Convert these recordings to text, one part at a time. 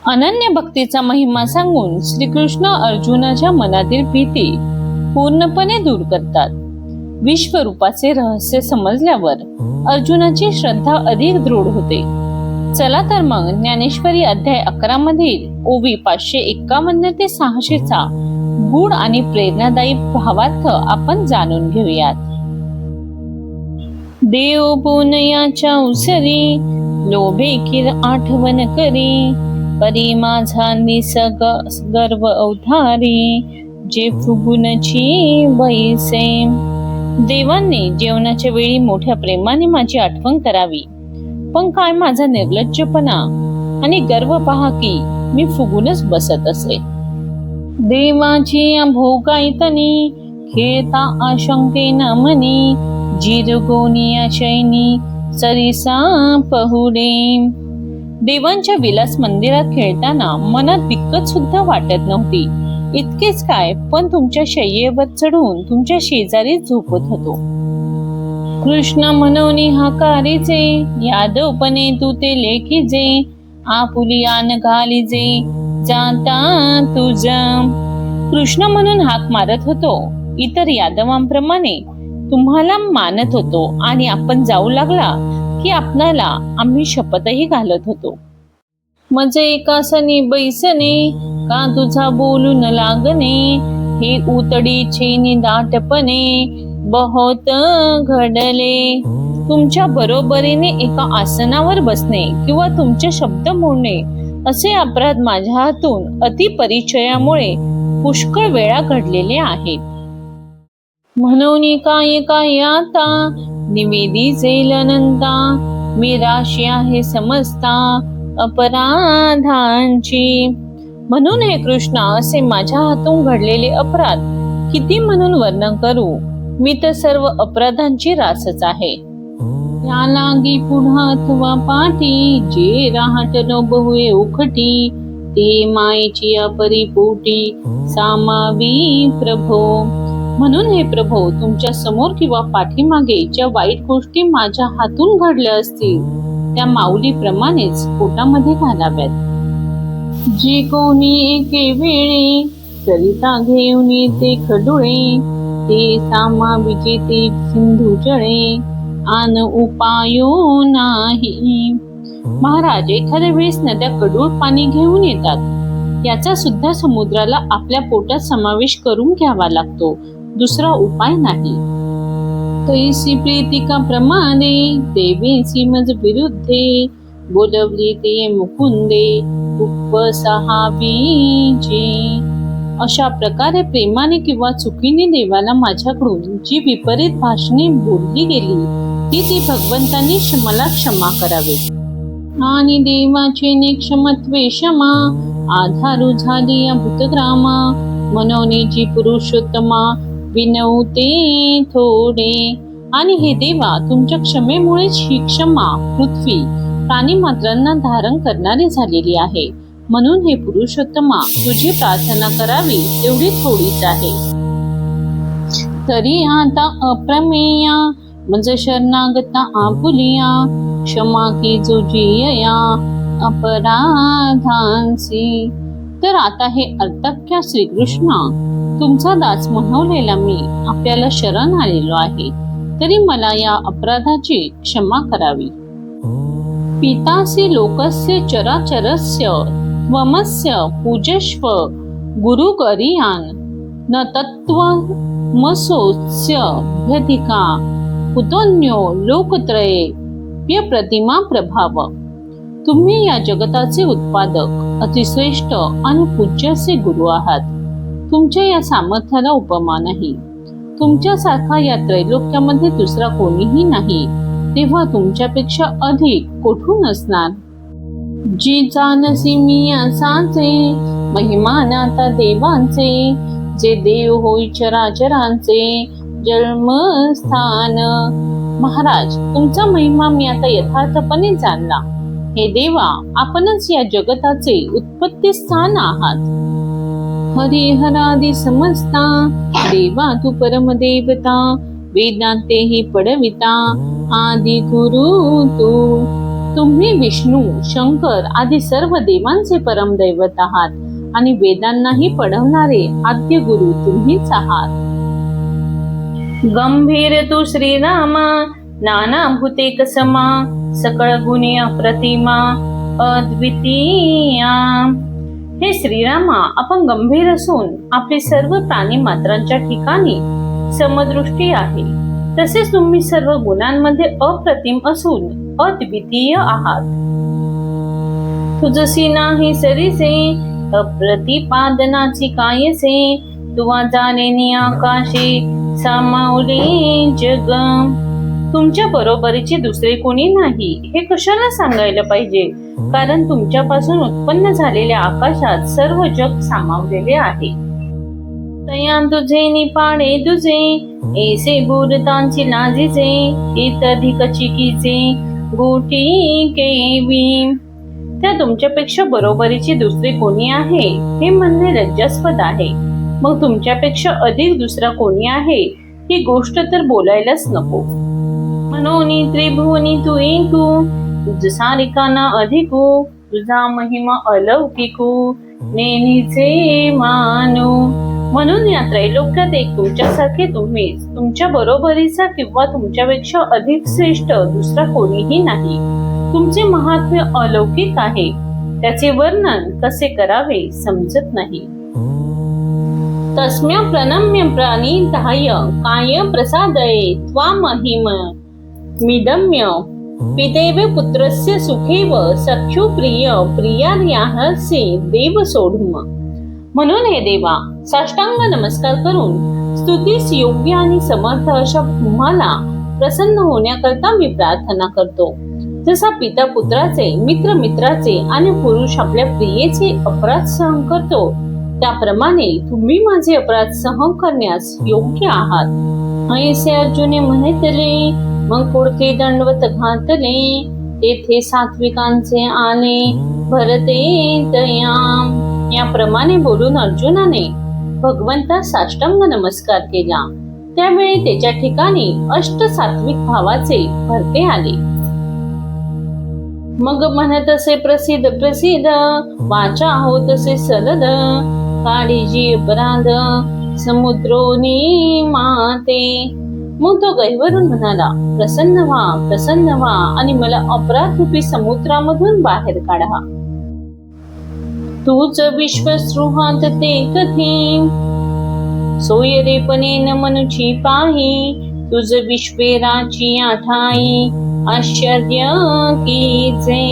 अनन्य भक्तीचा महिमा सांगून श्रीकृष्ण अर्जुनाच्या मनातील भीती पूर्णपणे दूर करतात. विश्वरूपाचे रहस्य समजल्यावर अर्जुनाची श्रद्धा अधिक दृढ होते. चला तर मग ज्ञानेश्वरी अध्याय 11 मधील ओवी 551 ते 600 चा गूढ आणि प्रेरणादायी भावार्थ आपण जाणून घेऊयात. देव पुनयाच्या उसरी लोभे किर आठवण करी, परी माझा निसग गर्व अवधारी, जे फुगुनची बैसे. देवांनी जेवणाच्या वेळी मोठ्या प्रेमाने माझी आठवण करावी, पण काय माझा निर्लज्जपणा आणि गर्व पहा की मी फुगूनच बसत असे. देवाची भोगायतनी खेळता आशंकेन मनी, जिरगोनिया शैनी सरिसा पहुडे. देवांच्या विलास मंदिरात खेळताना मनात बिक्कट सुद्धा वाटत नव्हती. इतकेच काय, पण तुमच्या शय्येवर चढून तुमच्या शेजारी झोपत होतो. कृष्ण म्हणून हाकारीचे, यादवपणे तू ते लेखीजे, आपुलियान घालीजे जाता तुझा. कृष्ण म्हणून हाक मारत होतो. इतर यादवांप्रमाणे तुम्हाला मानत होतो आणि आपण जाऊ लागला की आपणाला आम्ही शपथही घालत होतो. मजे एकासनी बैसने, का तुझा बोलून लागणे, हे उतडीचे निदाटपणे बहुत घडले. तुमच्या बरोबरीने एका आसनावर बसणे किंवा तुमचे शब्द मोडणे असे अपराध माझ्या हातून अतिपरिचयामुळे पुष्कळ वेळा घडलेले आहेत. म्हणून काय काय आता निवेदी जेल अनंता, मी राशी आहे समजता अपराधांची. म्हणून हे कृष्णा, असे माझ्या हातून घडलेले अपराध किती म्हणून वर्णन करू. मी तर सर्व अपराधांची रासच आहे. या लागी पुढा अथवा पाठी, जे राहटलो बहुये उखटी, ते मायेची अपरिपोटी सामावी प्रभो. म्हणून हे प्रभो, तुमच्या समोर किंवा पाठीमागे ज्या वाईट गोष्टी माझ्या हातून घडल्या असतील त्या माऊलीप्रमाणेच पोटामध्ये घालाव्यात. जे कोणी एके वेळी सरिता घेऊन ते खडुळे, ते सामाविचे ते सिंधू जळे, आन उपायो नाही. महाराज, एखाद्या वेळेस नद्या कडूळ पाणी घेऊन येतात. याचा सुद्धा समुद्राला आपल्या पोटात समावेश करून घ्यावा लागतो, दुसरा उपाय नाही. तैसी प्रीतिका प्रमाणे देवेसी मज विरुद्धे, बोलवली ते मुकुंदे उपसहाबीजे. अशा प्रकारे प्रेमाने किंवा चुकीने देवाला माझ्याकडून जी विपरीत भाषणे बोलली गेली ती भगवंतांनी मला क्षमा करावी. आणि देवाचे निक्षमत्वे क्षमा आधारू झाली या भूतग्रामा, मनोनीची पुरुषोत्तमा विनवते थोडे. आणि हे देवा, तुमच्या क्षमेमुळेच ही क्षमा पृथ्वी प्राणीमात्रांना धारण करणारी झालेली आहे. म्हणून हे पुरुषोत्तमा, तुझी प्रार्थना करावी तेवढी थोडीच आहे. तरी आता अप्रमेया म्हणजे शरणागता आपुलिया, क्षमा की जुजिया अपराधांसी. तर आता हे अर्थाख्या श्रीकृष्णा, तुमचा दास म्हणवलेला मी आपल्याला शरण आलेलो आहे, तरी मला या अपराधाची क्षमा करावी. पितासी लोकस्य चराचरस्य त्वमस्य पूजस्व गुरुकरियान, न तत्त्वमसोऽस्य भ्यधिका कुतोऽन्यो लोकत्रये प्यप्रतिमा प्रभाव. तुम्ही या जगताचे उत्पादक, अतिश्रेष्ठ आणि पूज्य असे गुरु आहात. तुमच्या या सामर्थ्याला उपमा नाही. तुमच्यासारखा या त्रैलोक्यामध्ये दुसरा कोणीही नाही, तेव्हा तुमच्यापेक्षा अधिक कोठून असणार. जी जानसी मी असाचे महिमान आता देवांचे, जे देव होई चराचरांचे जन्मस्थान. महाराज, तुमचा महिमा मी आता यथार्थपणे जाणला. हे देवा, आपणच या जगताचे उत्पत्ती स्थान आहात. हरिहरादी समजता देवा तू परमदेवता, वेदांते ही पडविता आदि गुरु तू. तुम्ही विष्णू, शंकर आदी सर्व देवांचे परमदैवत आहात आणि वेदांनाही पढवणारे आद्य गुरु तुम्हीच आहात. गंभीर तू श्रीरामा, नाना भूते समा, सकळ गुणी अप्रतिमा, अद्वितीया. हे श्रीरामा, आपण गंभीर असून आपली सर्व प्राणी मात्रांच्या ठिकाणी समदृष्टी आहे. तसेच तुम्ही सर्व गुणांमध्ये अप्रतिम असून अद्वितीय आहात. तुझसी नाही सरीसे, अप्रतिपादनाची कायसे, तुवा जाणे आकाशे, सामावले जग. तुमच्या बरोबरीचे दुसरे कोणी नाही हे कशाला सांगायला पाहिजे, कारण तुमच्यापासून उत्पन्न झालेल्या आकाशात सर्व जग सामावलेले आहे. तया तुझे निपाडे तुझे, ऐसे बोलतांची लाजीचे, इत अधिक चिकीचे, गोटी केवी. त्या तुमच्यापेक्षा बरोबरीचे दुसरे कोणी आहे हे म्हणणे लज्जास्पद आहे. मग तुमच्यापेक्षा अधिक दुसरा कोणी आहे ही गोष्ट तर बोलायलाच नको. मनोनी त्रिभुवनी तू एकू, तुझ सारिकाना अधिकू, तुझा महिमा अलौकिकू, नेहमीचे मानू. म्हणून या त्रैलोक्यात एक तुमच्यासारखे तुम्हीच, तुमच्या बरोबरीचा किंवा तुमच्यापेक्षा अधिक श्रेष्ठ दुसरा कोणीही नाही. तुमचे महात्म्य अलौकिक आहे, त्याचे वर्णन कसे करावे समजत नाही. तस्म्य प्रणम्य प्रणिधाय काय प्रसादये त्वा महिम मिदम्य पितेव पुत्रस्य सुखेव सख्यो प्रिय प्रियार्याहसे देव सोढुम. म्हणून हे देवा, साष्टांग नमस्कार करून स्तुतीस योग्य आणि समर्थ अशा तुम्हाला प्रसन्न होण्याकरता मी प्रार्थना करतो. जसा पिता पुत्राचे, मित्र मित्राचे आणि पुरुष आपल्या प्रियेचे अपराध सहन करतो, त्याप्रमाणे तुम्ही माझे अपराध सहन करण्यास योग्य आहात. ऐसे अर्जुने म्हणतले, मग पुढचे दंडवत घातले, तेथे सात्विकांचे आले भरते तया. याप्रमाणे बोलून अर्जुनाने भगवंतास साष्टांग नमस्कार केला. त्यावेळी त्याच्या ठिकाणी अष्ट सात्विक भावाचे भरते आले. मग म्हणत असे प्रसिद्ध प्रसिद्ध, वाचा होत असे सरद, काळीजी अपराध समुद्रोनी माते. मग तो गहिवरून म्हणाला, प्रसन्न व्हा आणि मला अपराध रूपी समुद्रामधून बाहेर काढा. तूच विश्वसृहात ते कथे, सोयरेपणे न मनुची पाही, तुझ विश्वेराची आठाई, आश्चर्य कीचे.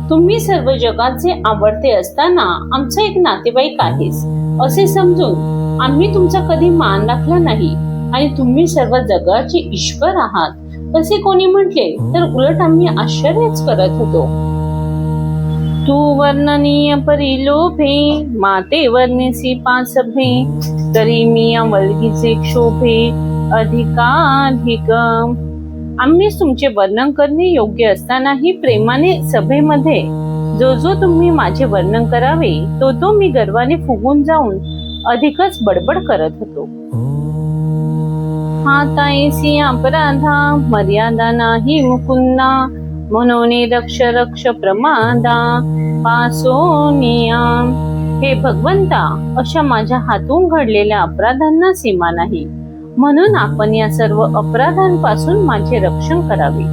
तुम्ही सर्व जगाचे आवडते असताना आमचा एक नातेवाईक आहेस असे समजून आम्ही तुमचा कधी मान राखला नाही आणि तुम्ही सर्व जगाचे ईश्वर आहात असे कोणी म्हटले तर उलट आम्ही आश्चर्यच करत होतो. तू वर्णनीय परिलोभे, माते वर्णिसी पासभे, तरी मी वल्गीचे क्षोभे अधिकाधिक. आम्हीच तुमचे वर्णन करणे योग्य असतानाही प्रेमाने सभेमध्ये जो जो तुम्ही माझे वर्णन करावे तो मी गर्वाने फुगून जाऊन अधिकच बडबड करत होतो. हातायसी अपराधा मर्यादा नाही मुकुंदा, म्हणून रक्ष रक्ष प्रमादा पासोनिया. हे भगवंता, अशा माझ्या हातून घडलेल्या अपराधांना सीमा नाही, म्हणून आपण या सर्व अपराधांपासून माझे रक्षण करावे.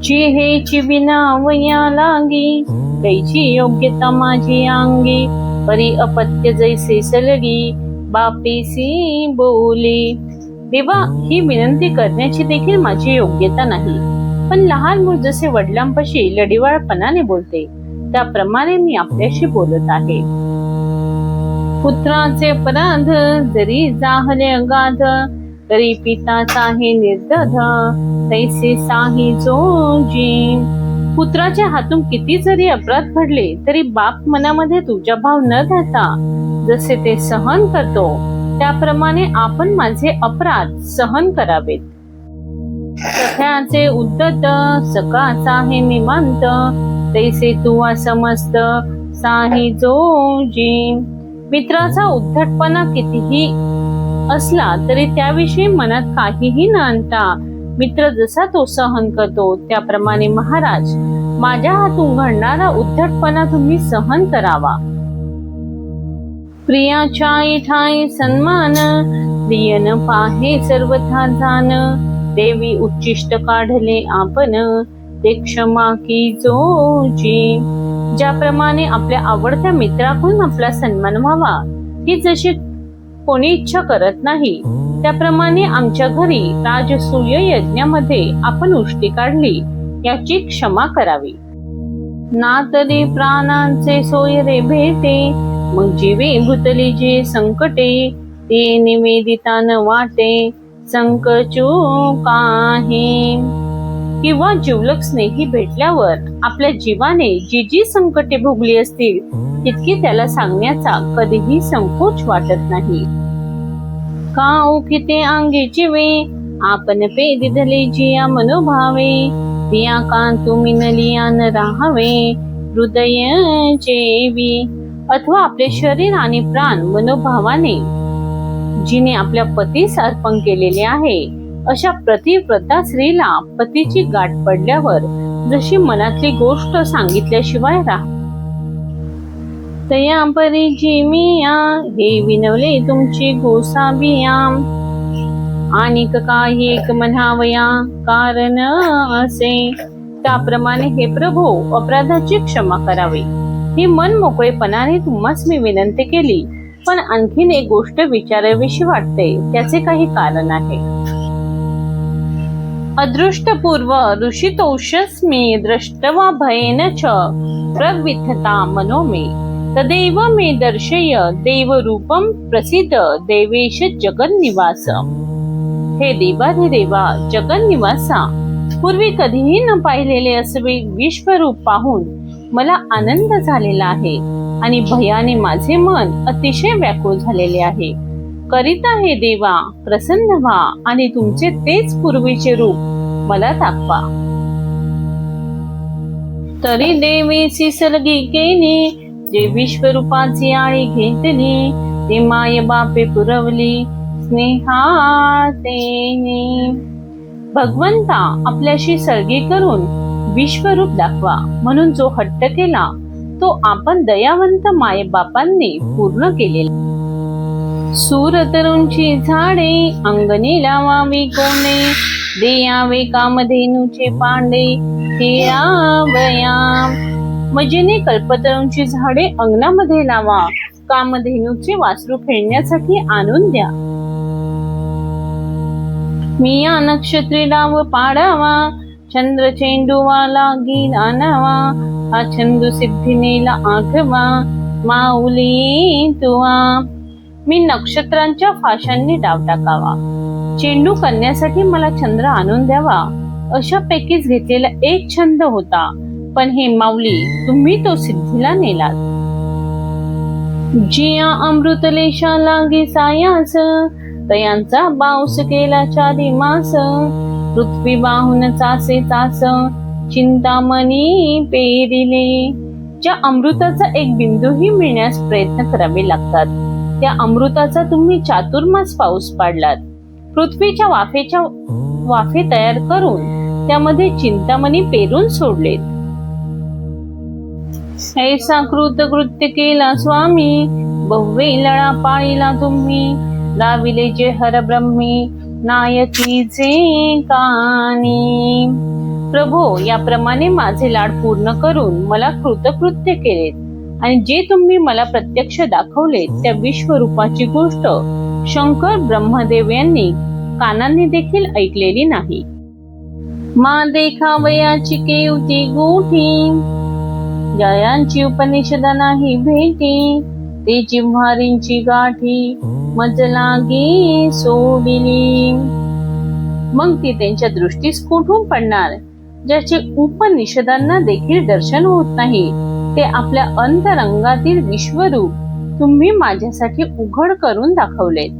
जी हे चिविना वया लागी, कैची योग्यता माझी अंगी, परी अपत्य जैसे सलगी, बापेसी बोले. देवा, ही विनंती करण्याची देखील माझी योग्यता नाही, पण लहान मूल जसे वडिलांपाशी लढीवाळपणाने बोलते त्याप्रमाणे मी आपल्याशी बोलत आहे. पुत्राचे अपराध जरी जाहले अगाध, तरी पिताचा हे निर्दध, तैसे साही जोजी. पुत्राच्या हातून किती जरी अपराध घडले तरी बाप मनामध्ये तुझा भाव न धरता जसे ते सहन करतो त्याप्रमाणे आपण माझे अपराध सहन करावेत. सख्याचे उद्धत, सकाचा हे निवांत, तैसे तू समस्त साही जोजी. मित्राचा उद्धटपणा कितीही असला तरी त्याविषयी मनात काहीही न आणता मित्र जसा तो सहन करतो त्याप्रमाणे महाराज माझ्या हातून घडणारा उद्धटपणा तुम्ही सहन करावा. प्रियाच्या ठाई सन्मान, प्रियन पाहे सर्वथा जाण. देवी उच्चिष्ट काढले आपण, ते क्षमा की जोची. ज्याप्रमाणे आपल्या आवडत्या मित्राकडून आपला सन्मान व्हावा ही जशी कोणी इच्छा करत नाही, त्याप्रमाणे आमच्या घरी राजसूय यज्ञामध्ये आपण उष्टी काढली याची क्षमा करावी. ना तरी प्राणांचे सोय रे भेटे, मग जीवे भूतली जे संकटे. ते निवेदिता न वाटे, संकचू काही. किंवा जिवलग स्नेही भेटल्यावर आपल्या जीवाने जी जी संकटे भोगली असतील तितकी त्याला सांगण्याचा कधीही संकोच वाटत नाही. काऊ किते अंगी जीवे, आपण पेदी धले जिया मनोभावे. पिया कांतु मिनलिया न राहावे, हृदय जेवी. अथवा आपले शरीर आणि प्राण मनोभावाने जिने आपल्या पतीस अर्पण केलेले आहे, अशा प्रतिव्रता स्त्रीला पतीची गाठ पडल्यावर जशी मनातली गोष्ट सांगितल्याशिवाय राहा. तया परी जिमिया, हे विनवले तुमची गोसाबिया. आणि काय एक म्हणावया कारण असे. त्याप्रमाणे हे प्रभू अपराधाची क्षमा करावी ही मन मोकळेपणाने तुम्हास मी विनंती केली. पण आणखीन एक गोष्ट विचारावीशी वाटते, त्याचे काही कारण आहे. अदृष्टपूर्व ऋषितोषस्मी दृष्टवा भयेन च प्रविथता मनो मे. तदेव मे दर्शय देवरूपम प्रसिद्ध देवेश जगन्निवास. हे देवाधिदेवा जगन्निवासा, पूर्वी कधीही न पाहिलेले असे विश्वरूप पाहून मला आनंद झालेला आहे आणि भयाने माझे मन अतिशय व्याकुळ झालेले आहे. करिता हे देवा प्रसन्न व्हा आणि तुमचे तेच पूर्वीचे रूप मला दाखवा. तरी देवेसी सलगी केली, जे विश्वरूपाची आळी घेतली. ते माय बापे पुरवली स्नेहाते. भगवंता आपल्याशी सलगी करून विश्वरूप दाखवा म्हणून जो हट्ट केला तो आपण दयावंत माये बापांनी पूर्ण केलेला. सूर तरुणची झाडे अंगणी लावावी कोणे. देयावे कामधेनूचे पांडे खेळावया. मजेने कल्पतरूंची झाडे अंगणामध्ये लावा, कामधेनूचे वासरू खेळण्यासाठी आणून द्या. मिया नक्षत्री डाव पाडावा, चंद्र चेंडूवा लागी आणावा. हा छंदू सिद्धीनेला आठवा, माऊली तुवा. मी नक्षत्रांच्या फाशांनी डाव टाकावा, चेंडू करण्यासाठी मला चंद्र आणून द्यावा, अशा पैकीच घेतलेला एक छंद होता. पण हे माऊली तुम्ही तो सिद्धीला नेलात. जिया अमृतलेशा लागे सायास, तयांचा बाऊस केला चारी मास. पृथ्वी बाहून चासे चास, चिंतामणी पेरिले. ज्या अमृताचा एक बिंदूही मिळण्यास प्रयत्न करावे लागतात, त्या अमृताचा तुम्ही चातुर्मास पाऊस पाडलात. पृथ्वीच्या वाफे तयार करून त्यामध्ये चिंतामणी पेरून सोडलेत. ऐसा कृत्य केला स्वामी, बहुवे लळा पाळीला तुम्ही. लाविले जे हर ब्रह्मी, नायकीचे कानी. प्रभो, याप्रमाणे माझे लाड पूर्ण करून मला कृतकृत्य केलेत आणि जे तुम्ही मला प्रत्यक्ष दाखवले त्या विश्वरूपाची गोष्ट शंकर ब्रह्मदेव यांनी कानांनी देखील ऐकलेली नाही. मा देखावयाची केवती गोठी, जयांची उपनिषद नाही भेटी. ते जिव्हारींची गाठी मज लागी सोडिली. मग ती त्यांच्या दृष्टीस कुठून पडणार, ज्याचे उपनिषदांना देखील दर्शन होत नाही. ते आपल्या अंतरंगातील विश्वरूप तुम्ही माझ्यासाठी उघड करून दाखवलेत.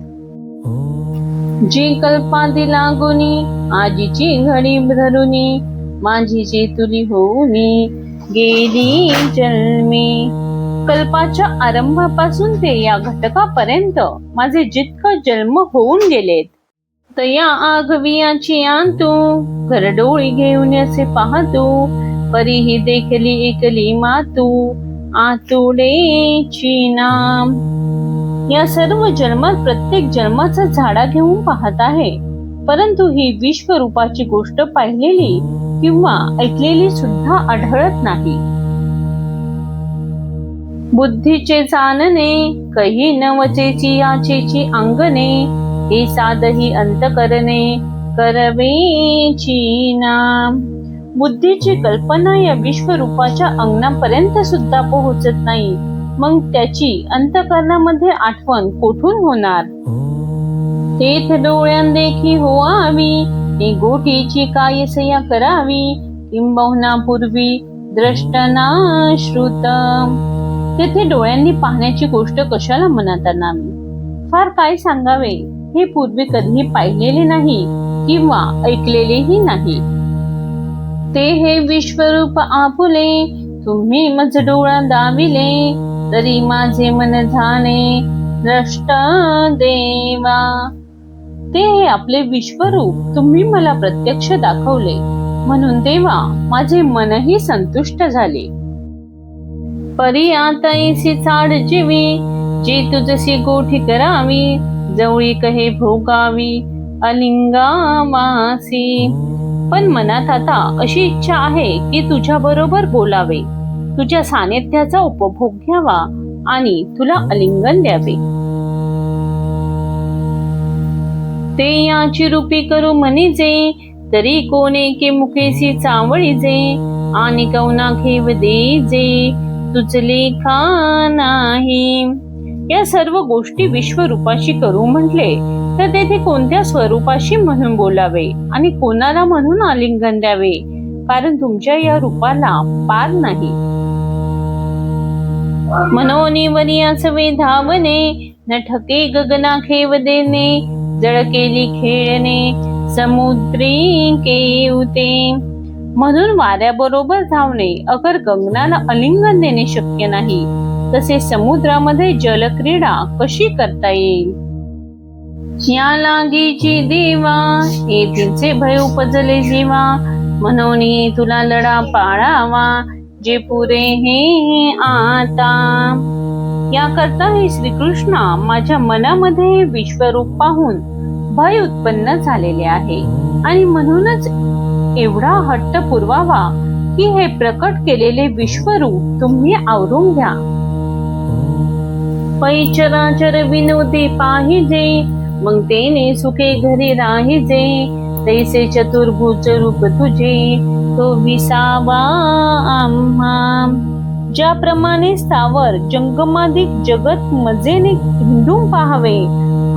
जी कल्पादी लागुनी, आजीची घडी धरुनी. माझी चेतुली होऊनी, गेली जन्मी. कल्पाच्या आरंभापासून ते या घटकापर्यंत माझे जितकं जन्म होऊन गेलेत तया आगवियाची आंतू घरडोळी घेऊन असे पाहतो, परीही देखली एकली मातू आतुडेची नाम. या सर्व जन्मात प्रत्येक जन्माचा झाडा घेऊन पाहत आहे, परंतु ही विश्वरूपाची गोष्ट पाहिलेली किंवा ऐकलेली सुद्धा आढळत नाही. बुद्धीचे जाणणे कही नवचेची याचेची अंगणे, हे साधही अंत करणे करवेची नाम. बुद्धीची कल्पना या विश्वरूपाच्या अंगणापर्यंत सुद्धा पोहोचत नाही, मग त्याची अंतःकरणामध्ये आठवण कोठून होणार. तेथ डोळ्यां देखी होवावी, हे गोटीची काय सया करावी, किंबहुना पूर्वी द्रष्टना श्रुत. तेथे डोळ्यांनी पाहण्याची गोष्ट कशाला मनात आणावी, फार काय सांगावे, हे पूर्वी कधीही पाहिलेले नाही किंवा ऐकलेलेही नाही. ते हे विश्वरूप आपुले, तुम्ही मज डोळा दाविले, तरी माझे मन झाणे द्रष्ट देवा. ते हे आपले विश्वरूप तुम्ही मला प्रत्यक्ष दाखवले, म्हणून देवा माझे मनही संतुष्ट झाले. परी आता ऐसी चाड जीवी, जी तुझसी गोठी करावी, जवळी कहे भोगावी अलिंगावासी. पण मनात आता अशी इच्छा आहे की तुझ्या बरोबर बोलावे, तुझ्या सानिध्याचा उपभोग घ्यावा आणि तुला आलिंगन द्यावे. ते याची रूपी करू म्हणीजे, तरी कोणे के मुखेसी चावळीजे, आणि कवना घेव देजे तुझले खा नाही. या सर्व गोष्टी विश्वरूपाशी करू म्हटले तर तेथे कोणत्या स्वरूपाशी म्हणून बोलावे आणि कोणाला म्हणून आलिंगन द्यावे, कारण तुमच्या या रूपाला पार नाही. मनोनी वरियासवे धावणे, न ठके गगना खेव देणे, जळ केली खेळणे समुद्री केवते. म्हणून वाऱ्याबरोबर धावणे अगर गगनाला आलिंगन देणे शक्य नाही, तसे समुद्रामध्ये जलक्रीडा कशी करता येईल. या लागीची देवा, हे तिचे भय उपजले जीवा, म्हणून तुला लढा पाळावा, जे पुरे हे आता. याकरता हे श्रीकृष्णा माझ्या मनामध्ये विश्वरूप पाहून भय उत्पन्न झालेले आहे, आणि म्हणूनच एवढा हट्ट पुरवावा की हे प्रकट केलेले विश्वरूप तुम्ही आवरून घ्या. पैचराचर विनोदी पाहिजे, मग तेने सुखे घरी राहिजे, तैसे चतुर्भुज रूप तुझे तो विसावा आम्हा. ज्याप्रमाणे स्थावर जंगमादिक जगत मजेने हिंडून पाहावे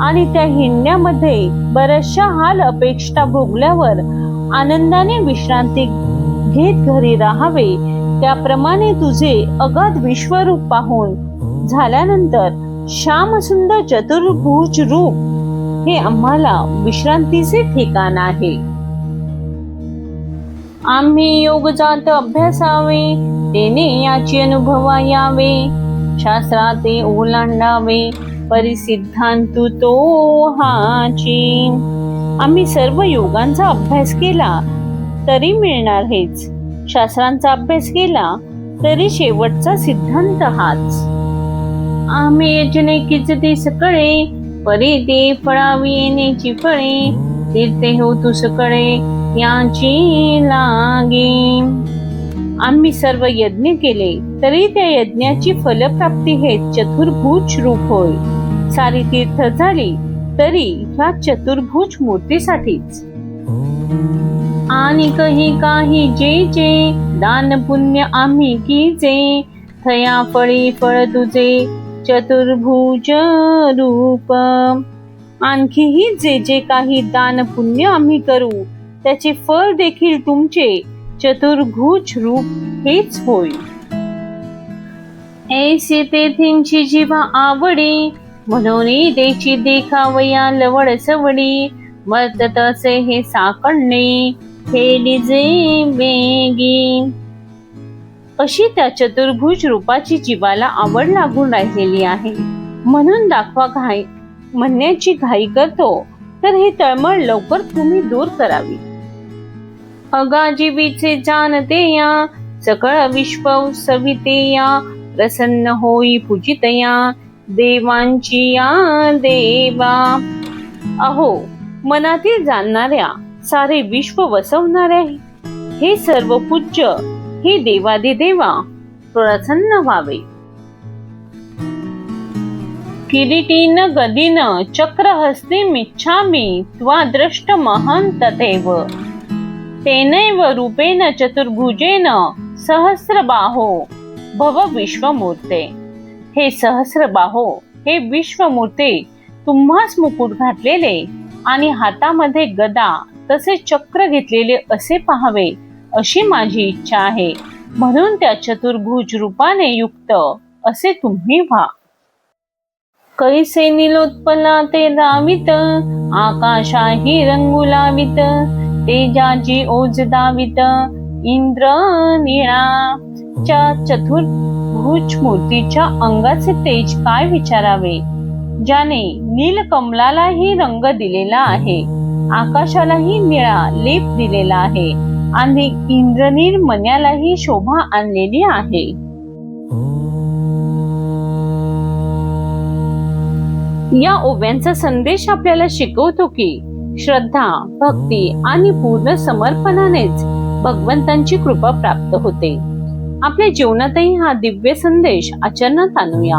आणि त्या हिंडण्यामध्ये बऱ्याचशा हाल अपेक्षा भोगल्यावर आनंदाने विश्रांती घेत घरी राहावे, त्याप्रमाणे तुझे अगाध विश्वरूप पाहून झाल्यानंतर श्यामसुंदर चतुर्भुज रूप हे आम्हाला विश्रांतीचे ठिकाण आहे. आम्ही योगजात अभ्यासावे, तेने याची अनुभवा यावे, शास्त्राते ओलांडावे परिसिद्धांतु तो हाची. आम्ही सर्व योगांचा अभ्यास केला तरी मिळणार हेच, शास्त्रांचा अभ्यास केला तरी शेवटचा सिद्धांत हाच. आम्ही यजने किचते सकळे, परी ते फळावी येण्याची फळे, तीर्थे हो तू सकळे याची लागे. आम्ही सर्व यज्ञ केले तरी त्या यज्ञाची फलप्राप्ती हे चतुर्भुज रूप होय. सारी तीर्थ झाली तरी ह्या चतुर्भुज मूर्तीसाठीच. आणि काही जे जे दान पुण्य आम्ही कीजे, थया फळी फळ तुझे चतुर्भुज रूप. आणखीही जे जे काही दान पुण्य आम्ही करू त्याचे फळ देखील तुमचे चतुर्भुज रूप हेच होय. ऐसे तेथींची जीवा आवडी, म्हणून त्याची देखावया लवड सवडी, वर्तत असे हे साकडणे खेळीजे वेगी. अशी त्या चतुर्भुज रूपाची जीवाला आवड लागून राहिलेली आहे, म्हणून दाखवा घाई म्हणण्याची घाई करतो तर ही तळमळ लवकर तुम्ही दूर करावी. अगाजीवीचे जाणते या, सकळ विश्व सविते या, प्रसन्न होई पूजितया, देवांची या देवा. अहो, मनातील जाणणाऱ्या, सारे विश्व वसवणाऱ्या हे सर्व पूज्य हे देवादिदेवा प्रसन्न व्हावे. किरीटीन गदीन चक्रहस्तीमिच्छामि त्वादृष्ट महं तथैव, तेनैव रूपेण चतुर्भुजेन सहस्रबाहो भव विश्वमूर्ते. हे सहस्रबाहो, हे विश्वमूर्ते, तुम्हास मुकुट घातलेले आणि हातामध्ये गदा तसे चक्र घेतलेले असे पाहावे अशी माझी इच्छा आहे. म्हणून त्या चतुर्भुज रूपाने युक्त असे तुम्ही व्हा. कैसे नीलोत्पला ते रावित, आकाशाही रंगू लावित, तेजाची ओज दावित इंद्र निळा. च्या चतुर्भुज मूर्तीच्या अंगाचे तेज काय विचारावे, ज्याने नीलकमलालाही रंग दिलेला आहे, आकाशालाही निळा लेप दिलेला आहे आणि इंद्रनील मण्यालाही शोभा आणलेली आहे. या ओव्यांचा संदेश आपल्याला शिकवतो की श्रद्धा, भक्ती आणि पूर्ण समर्पणानेच भगवंतांची कृपा प्राप्त होते. आपल्या जीवनातही हा दिव्य संदेश आचरणात आणूया.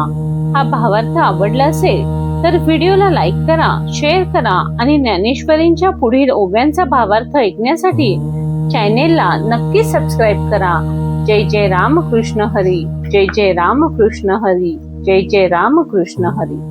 हा भावार्थ आवडला असेल तर व्हिडिओला लाईक करा, शेअर करा आणि ज्ञानेश्वरींच्या पुढील ओव्यांचा भावार्थ ऐकण्यासाठी चॅनेलला नक्की सबस्क्राईब करा. जय जय रामकृष्ण हरी, जय जय रामकृष्ण हरी, जय जय रामकृष्ण हरी.